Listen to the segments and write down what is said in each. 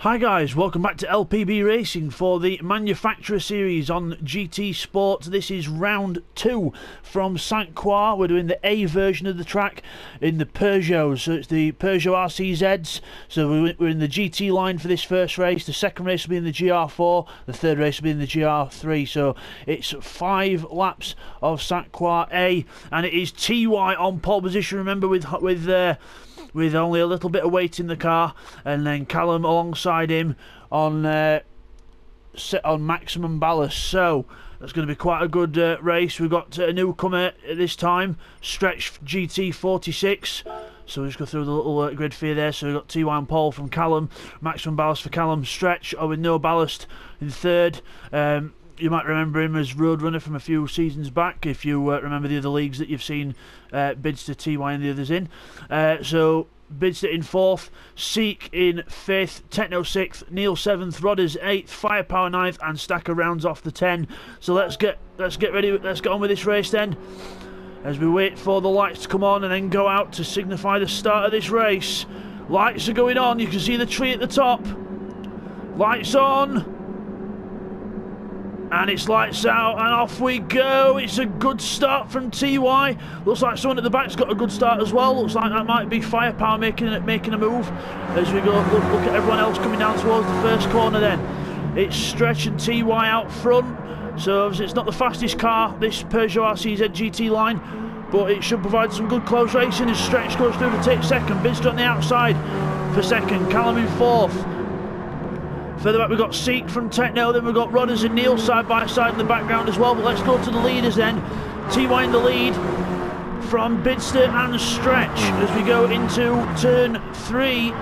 Hi guys, welcome back to LPB Racing for the Manufacturer Series on GT Sport. This is round 2 from Sainte-Croix. We're doing the A version of the track in the Peugeot, so it's the Peugeot RCZs. So we're in the GT line for this first race. The second race will be in the GR4, the third race will be in the GR3. So it's 5 laps of Sainte-Croix A, and it is TY on pole position, remember, with only a little bit of weight in the car, and then Callum alongside him on maximum ballast. So that's going to be quite a good race. We've got a newcomer at this time, Stretch GT46. So we'll just go through the little grid for you there. So we've got TY on pole from Callum, maximum ballast for Callum, Stretch with no ballast in third. You might remember him as Roadrunner from a few seasons back, if you remember the other leagues that you've seen Bidzster, TY and the others in. So Bidzster in 4th, Seek in 5th, Techno 6th, Neil 7th, Rodders 8th, Firepower 9th, and Stacker rounds off the 10. So let's get ready, let's get on with this race then, as we wait for the lights to come on and then go out to signify the start of this race. Lights are going on, you can see the tree at the top. Lights on. And it's lights out, and off we go. It's a good start from TY. Looks like someone at the back's got a good start as well. Looks like that might be Firepower making a move. As we go look at everyone else coming down towards the first corner then. It's Stretch and TY out front. So it's not the fastest car, this Peugeot RCZ GT line, but it should provide some good close racing as Stretch goes through to take second. Bidzster on the outside for second. Callum in 4th. Further back we've got Seek from Techno, then we've got Rodders and Neil side by side in the background as well. But let's go to the leaders then. TY in the lead from Bidzster and Stretch as we go into turn 3.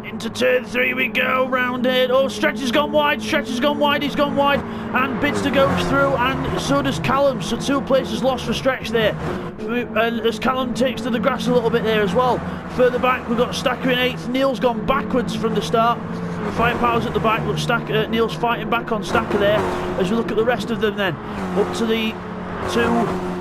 Into turn 3 we go, round it. Oh, Stretch has gone wide, he's gone wide, and Bidzster goes through, and so does Callum. So 2 places lost for Stretch there. And as Callum takes to the grass a little bit there as well. Further back we've got Stacker in 8th. Neil's gone backwards from the start. Firepower's at the back, but Neil's fighting back on Stacker there. As we look at the rest of them then, up to the 2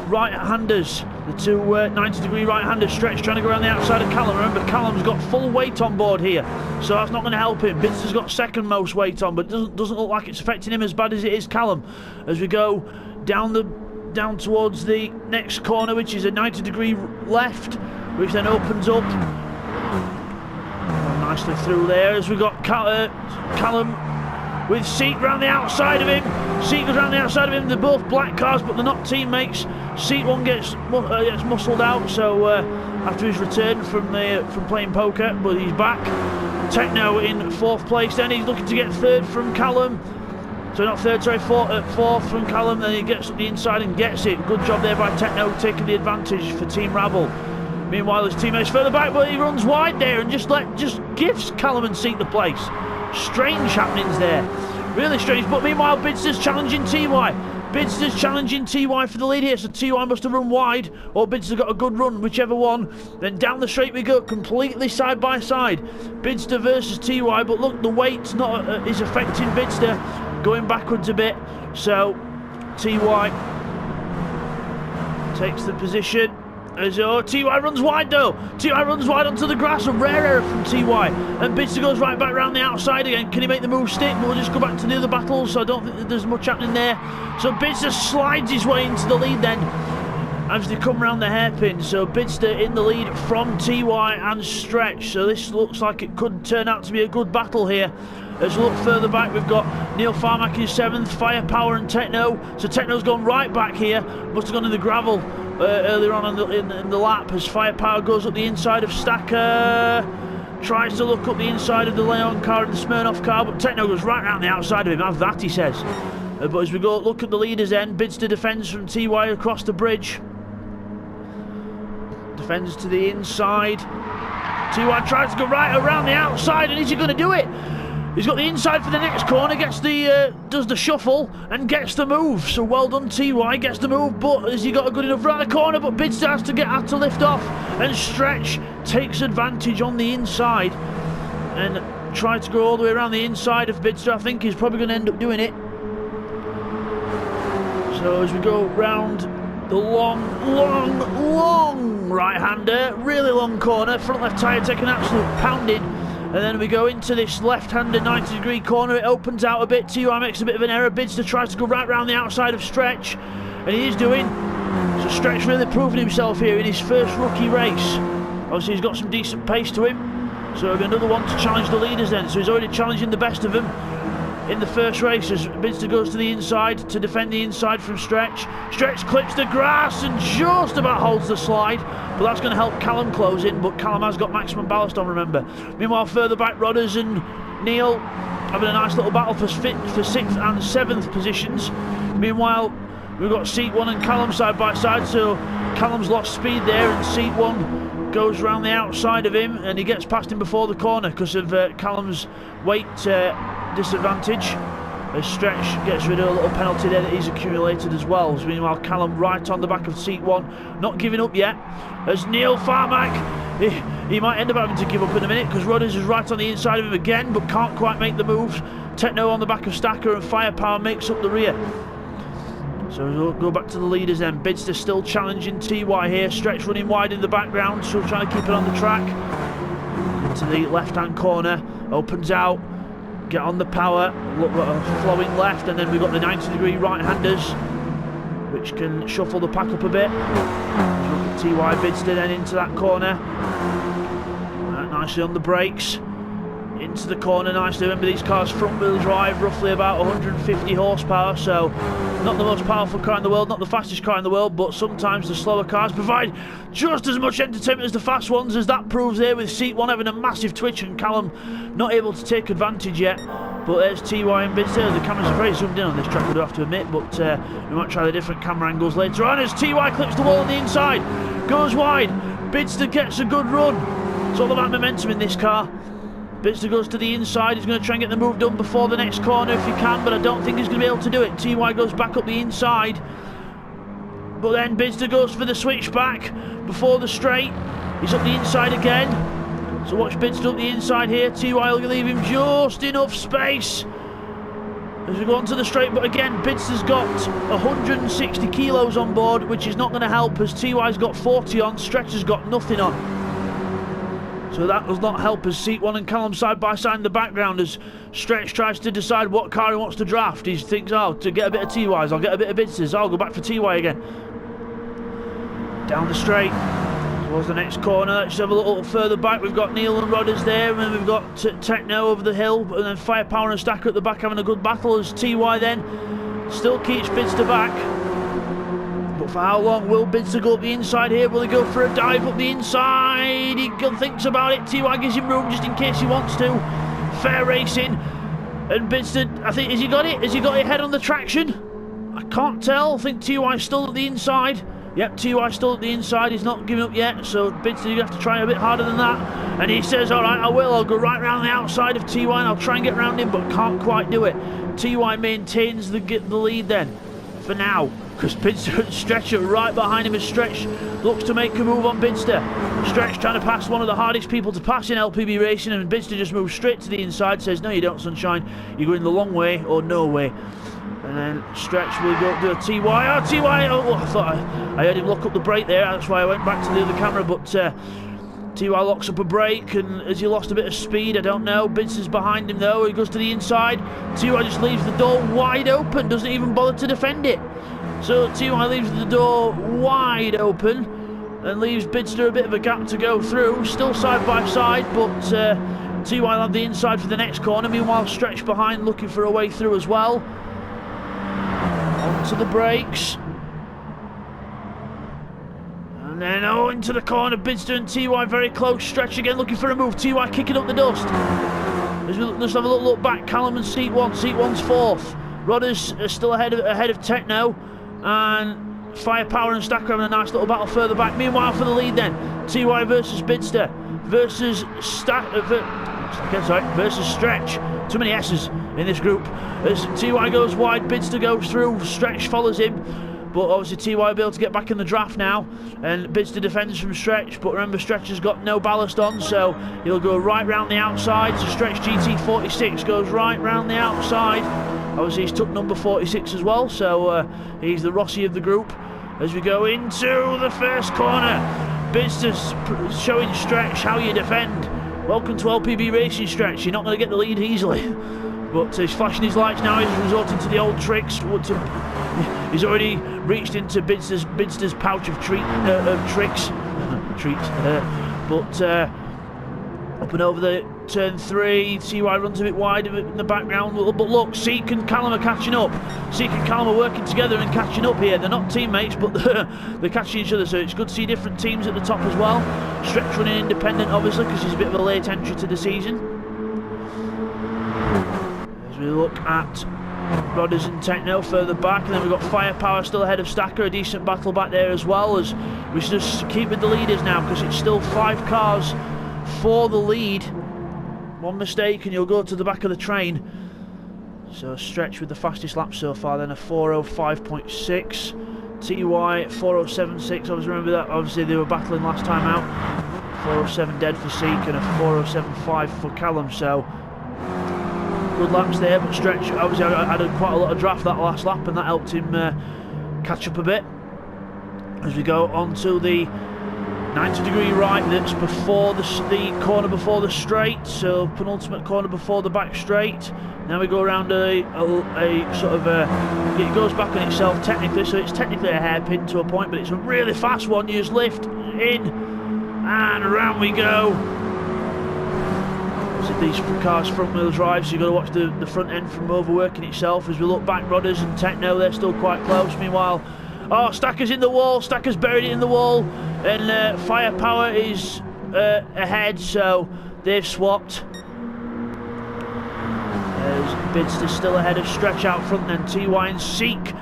right-handers, the 2 90-degree right-handers. Stretch trying to go around the outside of Callum. Remember, Callum's got full weight on board here, so that's not going to help him. Bidzster's got second most weight on, but doesn't look like it's affecting him as bad as it is Callum. As we go down towards the next corner, which is a 90-degree left, which then opens up nicely through there. As we got Callum with Seek round the outside of him. Seek goes round the outside of him. They're both black cars, but they're not teammates. Seek one gets muscled out, so after his return from playing poker, but he's back. Techno in 4th place. Then he's looking to get 3rd from Callum. So not 3rd, sorry, 4th from Callum. Then he gets up the inside and gets it. Good job there by Techno, taking the advantage for Team Rabble. Meanwhile, his teammates further back, but he runs wide there and just gives Callum and Seek the place. Strange happenings there, really strange. But meanwhile, Bidzster's challenging TY. Bidzster's challenging TY for the lead here, so TY must have run wide, or Bidzster got a good run, whichever one. Then down the straight we go, completely side by side. Bidzster versus TY, but look, the weight's not is affecting Bidzster, going backwards a bit. So TY takes the position. As TY runs wide though. TY runs wide onto the grass. A rare error from TY. And Bidzster goes right back round the outside again. Can he make the move stick? We'll just go back to the other battles, so I don't think that there's much happening there. So Bidzster slides his way into the lead then as they come round the hairpin. So Bidzster in the lead from TY and Stretch. So this looks like it could turn out to be a good battle here. As we look further back, we've got Neil Farmack in 7th, Firepower and Techno. So Techno's gone right back here. Must have gone in the gravel earlier on in the lap, as Firepower goes up the inside of Stacker. Tries to look up the inside of the Leon car and the Smirnoff car, but Techno goes right round the outside of him. Have that, he says. But as we go look at the leaders end, Bidzster defends from TY across the bridge. Defends to the inside. TY tries to go right around the outside, and is he going to do it? He's got the inside for the next corner, gets does the shuffle and gets the move. So well done TY, gets the move, but has he got a good enough round the corner? But Bidzster has to lift off, and Stretch takes advantage on the inside and tries to go all the way around the inside of Bidzster. I think he's probably going to end up doing it. So as we go round the long right-hander, really long corner, front left tyre taking an absolute pounding. And then we go into this left-handed 90-degree corner. It opens out a bit. TY makes a bit of an error. Bidzster tries to go right round the outside of Stretch, and he is doing. So Stretch really proving himself here in his first rookie race. Obviously he's got some decent pace to him, so it'll be another one to challenge the leaders then. So he's already challenging the best of them in the first race as Bidzster goes to the inside to defend the inside from Stretch. Stretch clips the grass and just about holds the slide, but that's going to help Callum close in, but Callum has got maximum ballast on, remember. Meanwhile, further back, Rodders and Neil having a nice little battle for 6th and 7th positions. Meanwhile, we've got Seat 1 and Callum side by side, so Callum's lost speed there, and Seat 1 goes round the outside of him, and he gets past him before the corner because of Callum's weight disadvantage. As Stretch gets rid of a little penalty there that he's accumulated as well. So meanwhile, Callum right on the back of Seat 1, not giving up yet. As Neil Farmack, he might end up having to give up in a minute because Rodders is right on the inside of him again, but can't quite make the move. Techno on the back of Stacker, and Firepower makes up the rear. So we'll go back to the leaders then. Bidzster still challenging TY here. Stretch running wide in the background, still trying to keep it on the track. Into the left-hand corner, opens out, get on the power, look flowing left, and then we've got the 90-degree right-handers, which can shuffle the pack up a bit. So TY Bidzster then into that corner. Nicely on the brakes. Into the corner nicely. Remember, these cars front-wheel drive, roughly about 150 horsepower, so not the most powerful car in the world, not the fastest car in the world, but sometimes the slower cars provide just as much entertainment as the fast ones, as that proves there with Seat 1 having a massive twitch and Callum not able to take advantage yet. But there's TY and Bidzster. The cameras are very zoomed in on this track, I do have to admit, but we might try the different camera angles later on as TY clips the wall on the inside, goes wide. Bidzster gets a good run. It's all about momentum in this car. Bidzster goes to the inside. He's going to try and get the move done before the next corner if he can, but I don't think he's going to be able to do it. TY goes back up the inside, but then Bidzster goes for the switchback before the straight. He's up the inside again. So watch Bidzster up the inside here. TY will leave him just enough space as we go onto the straight, but again, Bidzster's got 160 kilos on board, which is not going to help as TY's got 40 on, Stretch has got nothing on. So that does not help as Seat 1 and Callum side by side in the background as Stretch tries to decide what car he wants to draft. He thinks, oh, to get a bit of TY's, I'll get a bit of Bidzster's, I'll go back for TY again. Down the straight towards the next corner. Let's have a little further back. We've got Neil and Rodders there, and then we've got Techno over the hill, and then Firepower and Stacker at the back having a good battle as TY then still keeps Bidzster back. But for how long will Bidzster go up the inside here? Will he go for a dive up the inside? He thinks about it. TY gives him room just in case he wants to. Fair racing. And Bidzster, I think, has he got it? Has he got it head on the traction? I can't tell. I think TY's still at the inside. Yep, TY's still at the inside. He's not giving up yet. So Bidzster, you have to try a bit harder than that. And he says, all right, I will. I'll go right round the outside of TY and I'll try and get round him, but can't quite do it. TY maintains the lead then, for now. Because Bidzster and Stretch are right behind him as Stretch looks to make a move on Bidzster. Stretch trying to pass one of the hardest people to pass in LPB racing, and Bidzster just moves straight to the inside, says, no you don't, sunshine, you're going the long way or no way. And then Stretch will go do a TY. Oh, TY! Oh, I thought I heard him lock up the brake there, that's why I went back to the other camera, but TY locks up a brake, and has he lost a bit of speed? I don't know. Bidzster's behind him though. He goes to the inside. TY just leaves the door wide open, doesn't even bother to defend it. So TY leaves the door wide open and leaves Bidzster a bit of a gap to go through. Still side by side, but TY will have the inside for the next corner. Meanwhile, Stretch behind looking for a way through as well. Onto the brakes. And then into the corner, Bidzster and TY very close. Stretch again looking for a move. TY kicking up the dust. As we just have a little look back, Callum and Seat 1. Seat 1's fourth. Rodders are still ahead of Techno. And Firepower and Stacker having a nice little battle further back. Meanwhile, for the lead then, TY versus Bidzster versus versus Stretch. Too many S's in this group. As TY goes wide, Bidzster goes through, Stretch follows him. But obviously TY will be able to get back in the draft now, and Bidzster defends from Stretch, but remember Stretch has got no ballast on, so he'll go right round the outside. So Stretch GT46 goes right round the outside. Obviously he's took number 46 as well, so he's the Rossi of the group. As we go into the first corner, Bidzster's showing Stretch how you defend. Welcome to LPB Racing, Stretch. You're not going to get the lead easily. But he's flashing his lights now. He's resorting to the old tricks. He's already reached into Bidzster's pouch of tricks. Up and over the turn 3, TY runs a bit wide in the background, but look, Seek and Callum are catching up. Seek and Callum are working together and catching up here. They're not teammates, but they're catching each other, so it's good to see different teams at the top as well. Stretch running independent, obviously, because he's a bit of a late entry to the season. As we look at Rodders and Techno further back, and then we've got Firepower still ahead of Stacker, a decent battle back there as well, as we should just keep with the leaders now, because it's still 5 cars for the lead. One mistake and you'll go to the back of the train. So Stretch with the fastest lap so far, then a 4:05.6. TY 4:07.6. I always remember that. Obviously they were battling last time out. 4:07 dead for Seek and a 4:07.5 for Callum. So good laps there, but Stretch obviously had quite a lot of draft that last lap, and that helped him catch up a bit. As we go on to the 90-degree right, that's before the corner before the straight, so penultimate corner before the back straight. Now we go around a sort of it goes back on itself technically, so it's technically a hairpin to a point, but it's a really fast one. You just lift in and around we go. So these cars front wheel drive, so you've got to watch the front end from overworking itself. As we look back, Rodders and Techno, they're still quite close. Meanwhile, Stacker's in the wall, Stacker's buried it in the wall, and Firepower is ahead, so they've swapped. Bidzster still ahead of Stretch out front, then TY and Seek.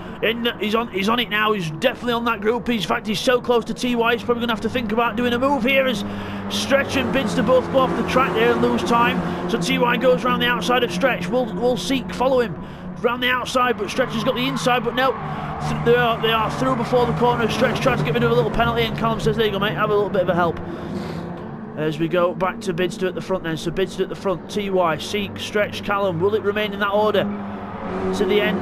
He's on it now, he's definitely on that group. In fact, he's so close to TY, he's probably going to have to think about doing a move here as Stretch and Bidzster both go off the track there and lose time. So TY goes around the outside of Stretch. Will Seek follow him round the outside, but Stretch has got the inside, but no. They are through before the corner. Stretch tries to get rid of a little penalty, and Callum says, there you go mate, have a little bit of a help. As we go back to Bidzster at the front then, so Bidzster at the front, TY, Seek, Stretch, Callum. Will it remain in that order to the end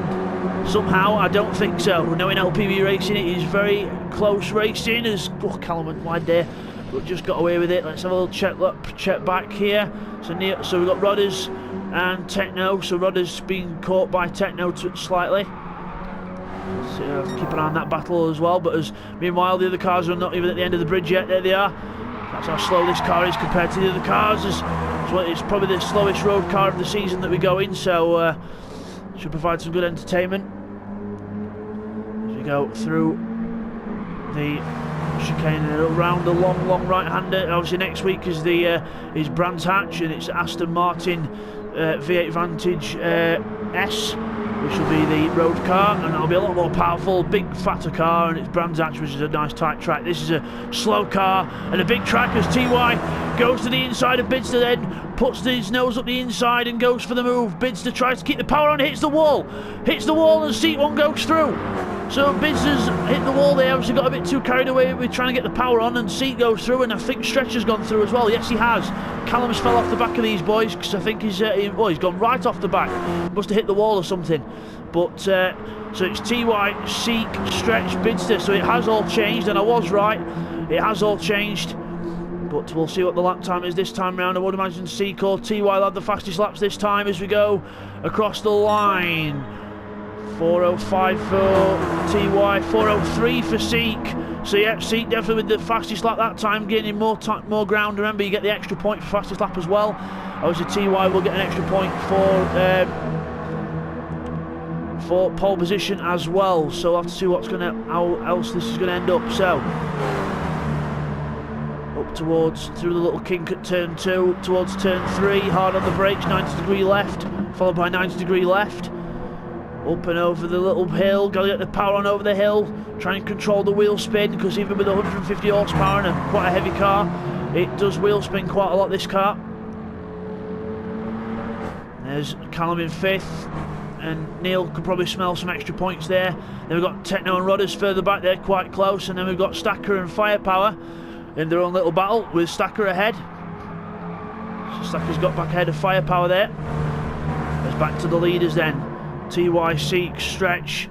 somehow? I don't think so. Knowing LPB Racing, it is very close racing, as Callum went wide there, but just got away with it. Let's have a little check back here. So we've got Rodders and Techno, so Rodders being caught by Techno slightly. So keep an eye on that battle as well, but meanwhile the other cars are not even at the end of the bridge yet. There they are. That's how slow this car is compared to the other cars. It's probably the slowest road car of the season that we go in, so should provide some good entertainment as we go through the chicane and around the long right-hander. Obviously next week is Brands Hatch, and it's Aston Martin V8 Vantage S, which will be the road car, and it'll be a lot more powerful, big fatter car, and it's Brands Hatch, which is a nice tight track. This is a slow car and a big track as TY goes to the inside of Bidzster, then puts his nose up the inside and goes for the move. Bidzster tries to keep the power on, hits the wall, and Seat 1 goes through. So Bidzster's hit the wall there, obviously got a bit too carried away with trying to get the power on, and Seat goes through, and I think Stretch has gone through as well. Yes, he has. Callum's fell off the back of these boys, because I think he's gone right off the back. Must have hit the wall or something. But so it's TY, Seek, Stretch, Bidzster, so it has all changed, and I was right, it has all changed. But we'll see what the lap time is this time round. I would imagine Seek or TY will have the fastest laps this time as we go across the line. 4:05 for TY, 4:03 for Seek. So yeah, Seek definitely with the fastest lap that time, gaining more ground. Remember, you get the extra point for fastest lap as well. Obviously TY will get an extra point for pole position as well. So we'll have to see how else this is going to end up. So up through the little kink at turn 2, towards turn 3, hard on the brakes, 90-degree left, followed by 90-degree left. Up and over the little hill, got to get the power on over the hill, try and control the wheel spin, because even with 150 horsepower and quite a heavy car, it does wheel spin quite a lot, this car. There's Callum in 5th, and Neil could probably smell some extra points there. Then we've got Techno and Rodders further back there, quite close, and then we've got Stacker and Firepower in their own little battle, with Stacker ahead. So Stacker's got back ahead of Firepower there. There's back to the leaders then. TY, Seek, Stretch,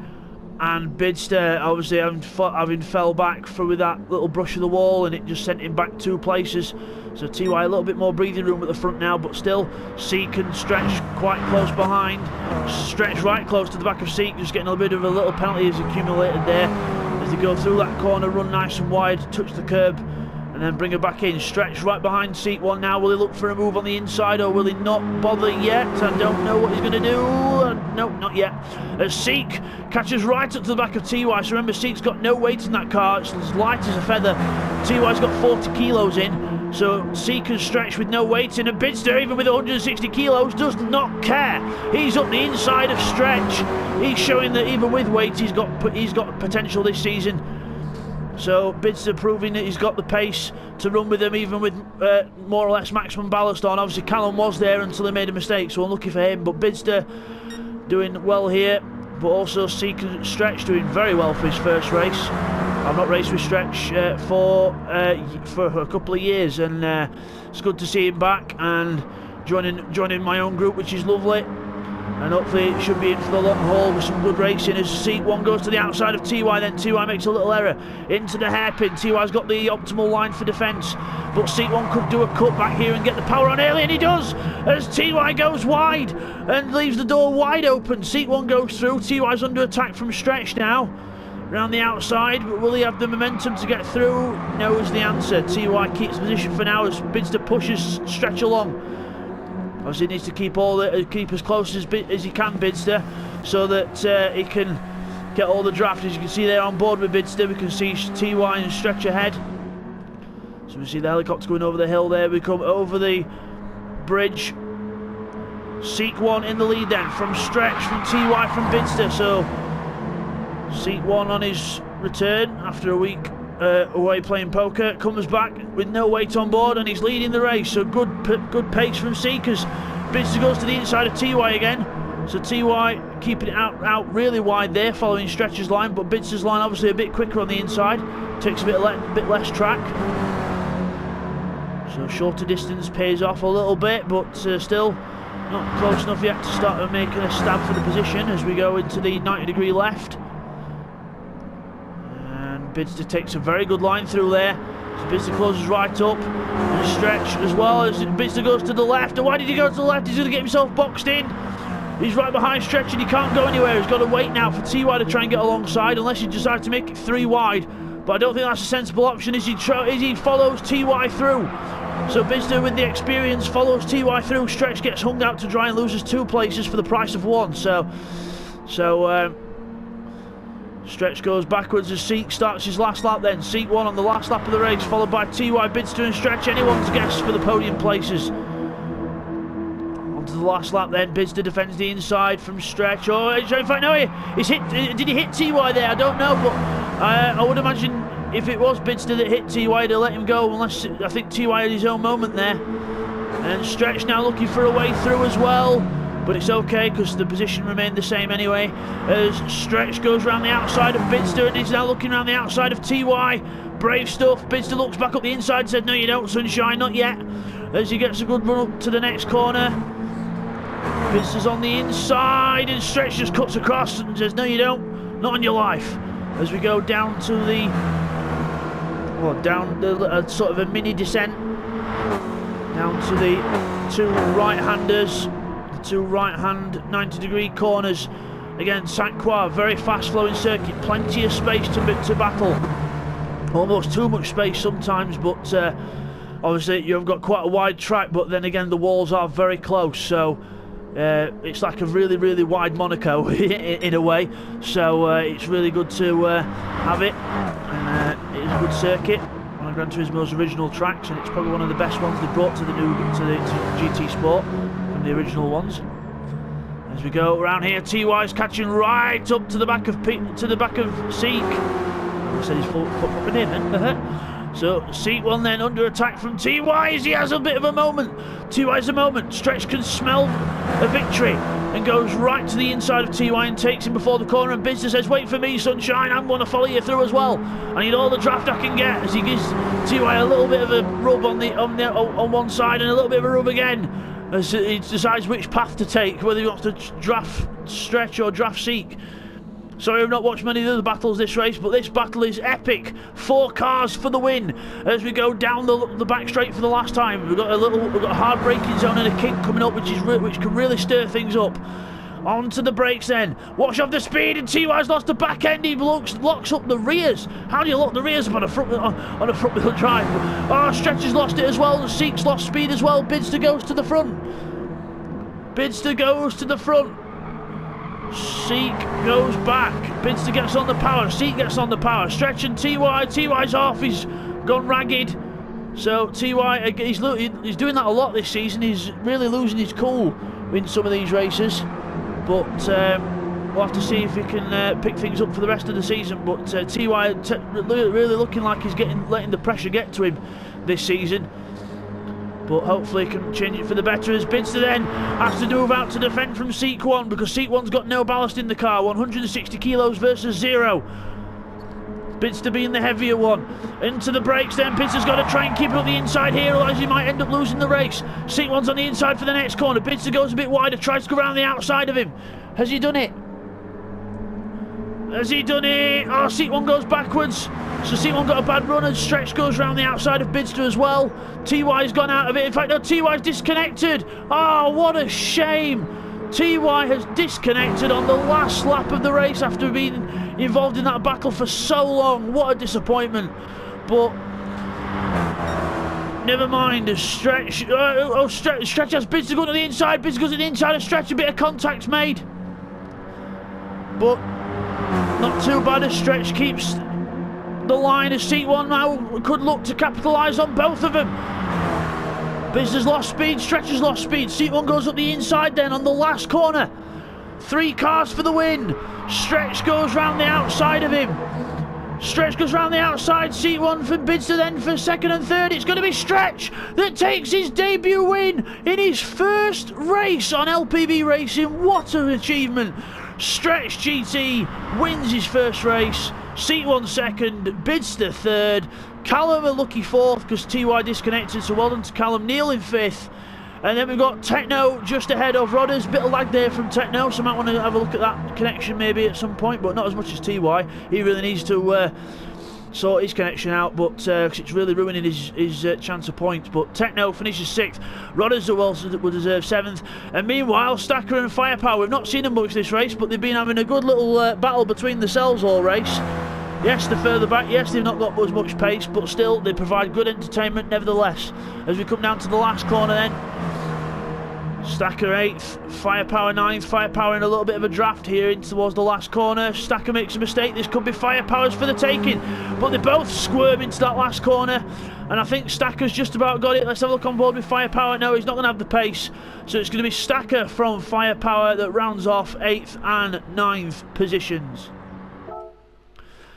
and Bidzster obviously having fell back through with that little brush of the wall, and it just sent him back 2 places. So TY a little bit more breathing room at the front now, but still Seek and Stretch quite close behind. Stretch right close to the back of Seek, just getting a bit of a little penalty is accumulated there as they go through that corner, run nice and wide, touch the curb, and then bring her back in. Stretch right behind Seek one now. Will he look for a move on the inside, or will he not bother yet? I don't know what he's going to do. No, not yet. As Seek catches right up to the back of TY. So remember, Seek's got no weight in that car. It's as light as a feather. TY's got 40 kilos in. So Seek and Stretch with no weight in. And Bidzster, even with 160 kilos, does not care. He's up the inside of Stretch. He's showing that even with weight, he's got potential this season. So Bidzster proving that he's got the pace to run with them, even with more or less maximum ballast on. Obviously Callum was there until he made a mistake, so unlucky for him. But Bidzster doing well here, but also Seek and Stretch doing very well for his first race. I've not raced with Stretch for a couple of years, and it's good to see him back and joining my own group, which is lovely. And hopefully it should be in for the long haul with some good racing as Seek one goes to the outside of TY, then TY makes a little error into the hairpin. TY's got the optimal line for defence, but Seek one could do a cut back here and get the power on early, and he does, as TY goes wide and leaves the door wide open. Seek one goes through. TY's under attack from Stretch now around the outside, but will he have the momentum to get through? No is the answer. TY keeps position for now as Bidzster pushes Stretch along. Obviously he needs to keep as close as he can, Bidzster, so that he can get all the draft. As you can see there on board with Bidzster, we can see TY and Stretch ahead. So we see the helicopter going over the hill there. We come over the bridge. Seek one in the lead then from Stretch, from TY, from Bidzster. So Seek one on his return after a week away playing poker, comes back with no weight on board, and he's leading the race. So good pace from Seek as Bidzster goes to the inside of TY again. So TY keeping it out really wide there, following Stretch's line, but Bidzster's line obviously a bit quicker on the inside, takes a bit less track. So shorter distance pays off a little bit, but still not close enough yet to start making a stab for the position as we go into the 90-degree left. Bidzster takes a very good line through there. So Bidzster closes right up, and Stretch as well as Bidzster goes to the left. And why did he go to the left? He's going to get himself boxed in. He's right behind Stretch and he can't go anywhere. He's got to wait now for TY to try and get alongside, unless he decides to make it 3 wide. But I don't think that's a sensible option as he follows TY through. So Bidzster with the experience follows TY through. Stretch gets hung out to dry and loses 2 places for the price of 1. So Stretch goes backwards as Seek starts his last lap then. Seek one on the last lap of the race, followed by TY, Bidzster and Stretch. Anyone's guess for the podium places. Onto the last lap then. Bidzster defends the inside from Stretch. Oh, in fact, no, he's hit. Did he hit TY there? I don't know, but I would imagine if it was Bidzster that hit TY, to let him go, unless I think TY had his own moment there. And Stretch now looking for a way through as well. But it's okay because the position remained the same anyway. As Stretch goes around the outside of Bidzster and is now looking around the outside of TY. Brave stuff. Bidzster looks back up the inside and said, no you don't, sunshine, not yet. As he gets a good run up to the next corner. Bidzster's on the inside and Stretch just cuts across and says, no you don't, not on your life. As we go down to the, sort of a mini descent. Down to the 2 right-handers. 2 right-hand 90-degree corners. Again, Sainte-Croix, very fast-flowing circuit, plenty of space to battle. Almost too much space sometimes, but obviously you've got quite a wide track, but then again the walls are very close, so it's like a really, really wide Monaco in a way. So it's really good to have it, and it is a good circuit. One of Gran Turismo's original tracks, and it's probably one of the best ones they brought to the GT Sport. The original ones. As we go around here, TY's catching right up to the back of Seek. I said his foot popping in then. So Seek one then under attack from TY as he has a bit of a moment. TY's a moment. Stretch can smell a victory and goes right to the inside of TY and takes him before the corner, and Bidzster says, wait for me sunshine, I'm going to follow you through as well. I need all the draft I can get, as he gives TY a little bit of a rub on one side and a little bit of a rub again. As he decides which path to take, whether he wants to draft Stretch or draft Seek. Sorry I've not watched many of the other battles this race, but this battle is epic. 4 cars for the win as we go down the back straight for the last time. We've got a hard braking zone and a kink coming up, which can really stir things up. Onto the brakes then. Watch off the speed, and TY's lost the back end. He locks up the rears. How do you lock the rears up on a front wheel drive? Oh, Stretch has lost it as well. Seek's lost speed as well. Bidzster goes to the front. Bidzster goes to the front. Seek goes back. Bidzster gets on the power. Seek gets on the power. Stretch and TY. TY's off. He's gone ragged. So TY, he's doing that a lot this season. He's really losing his cool in some of these races. But we'll have to see if he can pick things up for the rest of the season. But TY really looking like he's letting the pressure get to him this season. But hopefully he can change it for the better, as Bidzster then has to move out to defend from Seek 1, because Seek 1's got no ballast in the car. 160 kilos versus 0. Bidzster being the heavier one. Into the brakes then. Bidzster's got to try and keep it up the inside here, otherwise he might end up losing the race. Seek 1's on the inside for the next corner. Bidzster goes a bit wider, tries to go around the outside of him. Has he done it? Has he done it? Oh, Seek 1 goes backwards. So Seek 1 got a bad run, and Stretch goes around the outside of Bidzster as well. TY's gone out of it. In fact, no, TY's disconnected. Oh, what a shame. TY has disconnected on the last lap of the race after being involved in that battle for so long. What a disappointment. But never mind. Stretch has Bidzster going to the inside. Bidzster goes to the inside of Stretch. A bit of contact's made, but not too bad as Stretch keeps the line, as Seek 1 now could look to capitalise on both of them. Bidzster's lost speed, Stretch has lost speed. Seek 1 goes up the inside then on the last corner. 3 cars for the win. Stretch goes round the outside of him. Stretch goes round the outside. Seek 1 for Bidzster then for second and third. It's going to be Stretch that takes his debut win in his first race on LPB Racing. What an achievement. Stretch GT wins his first race. Seek 1 second, Bidzster third, Callum a lucky fourth because TY disconnected, so well done to Callum. Neil in fifth, and then we've got Techno just ahead of Rodders. Bit of lag there from Techno, so I might want to have a look at that connection maybe at some point, but not as much as TY. He really needs to sort his connection out, but cause it's really ruining his chance of points. But Techno finishes 6th, Rodders will deserve 7th, and meanwhile Stacker and Firepower, we've not seen them much this race, but they've been having a good little battle between themselves all race. Yes, they're further back, yes, they've not got as much pace, but still they provide good entertainment nevertheless. As we come down to the last corner then, Stacker 8th, Firepower 9th, Firepower in a little bit of a draft here in towards the last corner. Stacker makes a mistake, this could be Firepower's for the taking, but they both squirm into that last corner, and I think Stacker's just about got it. Let's have a look on board with Firepower. No, he's not going to have the pace, so it's going to be Stacker from Firepower that rounds off 8th and 9th positions.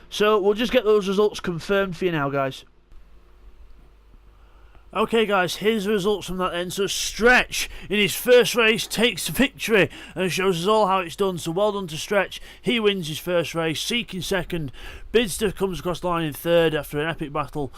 So we'll just get those results confirmed for you now, guys. Okay guys, here's the results from that end. So Stretch in his first race takes the victory and shows us all how it's done, so well done to Stretch. He wins his first race. Seek in second, Bidzster comes across the line in third after an epic battle,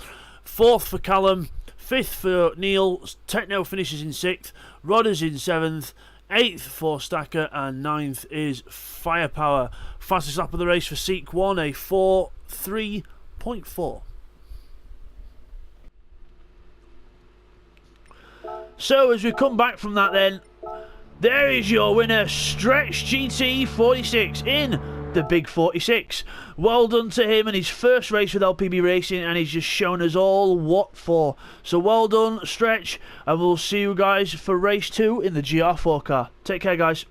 4th for Callum, 5th for Neil, Techno finishes in 6th, Rodders in 7th, 8th for Stacker, and 9th is Firepower. Fastest lap of the race for Seek 1, a 4:3.4. So as we come back from that then, there is your winner, Stretch GT 46 in the Big 46. Well done to him in his first race with LPB Racing, and he's just shown us all what for. So well done, Stretch, and we'll see you guys for race 2 in the GR4 car. Take care, guys.